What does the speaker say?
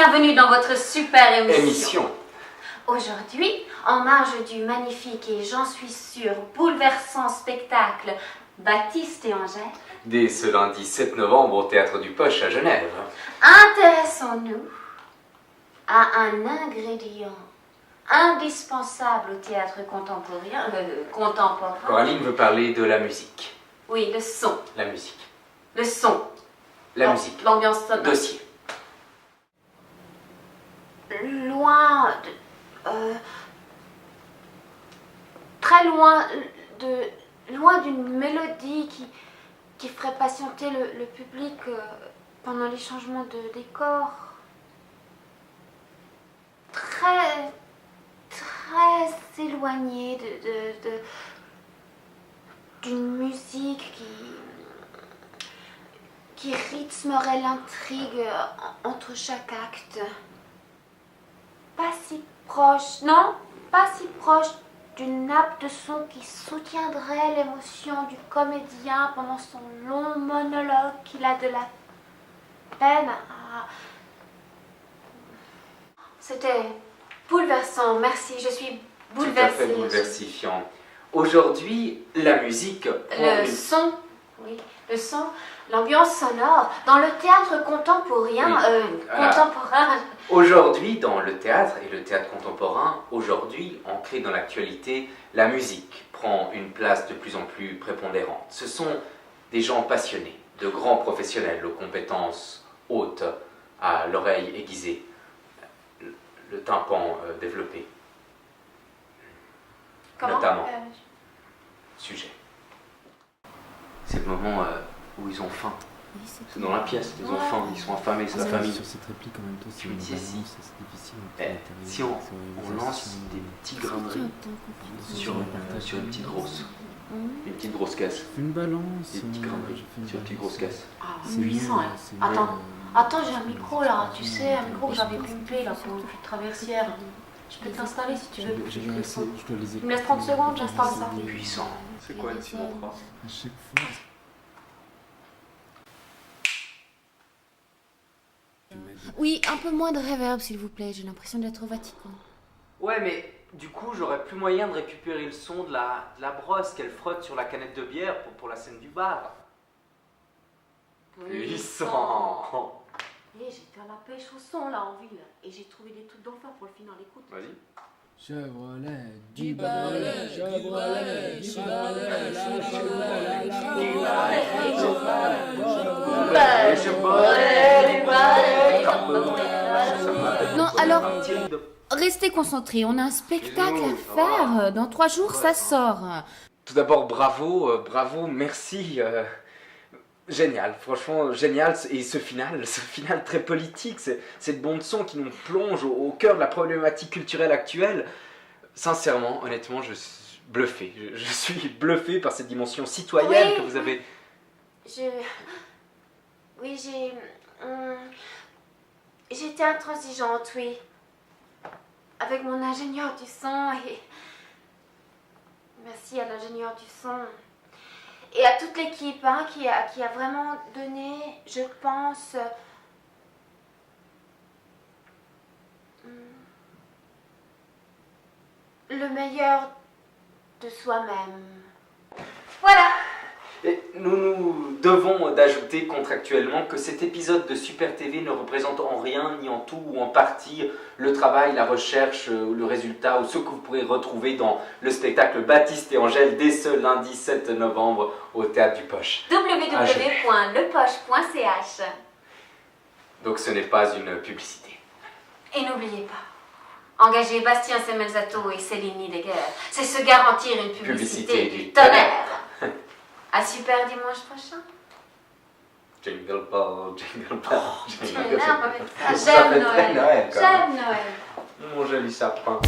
bienvenue dans votre super émission. Aujourd'hui, en marge du magnifique et j'en suis sûre bouleversant spectacle Baptiste et Angèle, Dès ce lundi 7 novembre au Théâtre du Poche à Genève. intéressons-nous à un ingrédient indispensable au théâtre contemporain. Coraline veut parler de la musique. Oui, le son. La musique. Le son. La musique. L'ambiance sonore. Dossier. Très loin d'une mélodie qui ferait patienter le public pendant les changements de décor. Très éloigné d'une musique qui rythmerait l'intrigue entre chaque acte. Pas si proche d'une nappe de son qui soutiendrait l'émotion du comédien pendant son long monologue qu'il a de la peine à... C'était bouleversant, merci, je suis bouleversée. Tout à fait bouleversifiant. Aujourd'hui, la musique... Le son, l'ambiance sonore, dans le théâtre contemporain, Aujourd'hui, dans le théâtre et le théâtre contemporain, aujourd'hui, ancré dans l'actualité, la musique prend une place de plus en plus prépondérante. Ce sont des gens passionnés, de grands professionnels aux compétences hautes, à l'oreille aiguisée, le tympan développé. Comment Notamment. Sujet. C'est le moment où ils ont faim. Oui, C'est dans la pièce, ils ont faim, ils sont affamés, c'est la famille. Sur cette réplique en même temps, Tu me disais si, c'est difficile. si on lance des petits grains de riz sur une petite grosse caisse, Une balance. des petits grains de riz sur une petite grosse caisse. Ah, C'est 800, mieux, hein. c'est Attends, mieux. attends, j'ai un micro là, tu sais, un micro que j'avais pumpé là pour une petite traversière. Je peux t'installer si tu veux. Je dois les Tu me laisses 30 secondes, j'installe ça. Puissant. C'est quoi une Sinatra? À chaque fois. Oui, un peu moins de reverb s'il vous plaît, j'ai l'impression d'être au Vatican. Ouais, mais du coup, j'aurais plus moyen de récupérer le son de la brosse qu'elle frotte sur la canette de bière pour la scène du bar. Puissant. Et j'étais à la pêche au son là en ville et j'ai trouvé des trucs d'enfer pour le final, écoute. Vas-y. Chevrolet, Du balai, Chevrolet, Chevrolet, Non, alors, restez concentrés, on a un spectacle à faire, dans 3 jours ça sort. Tout d'abord, bravo, merci. Génial, franchement génial. Et ce final très politique, cette bande son qui nous plonge au cœur de la problématique culturelle actuelle. Sincèrement, honnêtement, je suis bluffé. Je suis bluffé par cette dimension citoyenne Oui. que vous avez. J'étais intransigeante, oui. Avec mon ingénieur du son et... Merci à l'ingénieur du son. Et à toute l'équipe hein, qui a vraiment donné, je pense... le meilleur de soi-même. Voilà. Et nous devons d'ajouter contractuellement que cet épisode de Super TV ne représente en rien, ni en tout ou en partie, le travail, la recherche, le résultat ou ce que vous pourrez retrouver dans le spectacle Baptiste et Angèle dès ce lundi 7 novembre au Théâtre du Poche. www.lepoche.ch. Donc ce n'est pas une publicité. Et n'oubliez pas, engager Bastien Semelzato et Céline Nidegger, c'est se garantir une publicité du tonnerre. À super dimanche prochain. Jingle ball, jingle bell, jingle bell. J'aime Noël. Noël, quand même. J'aime Noël. Mon joli sapin.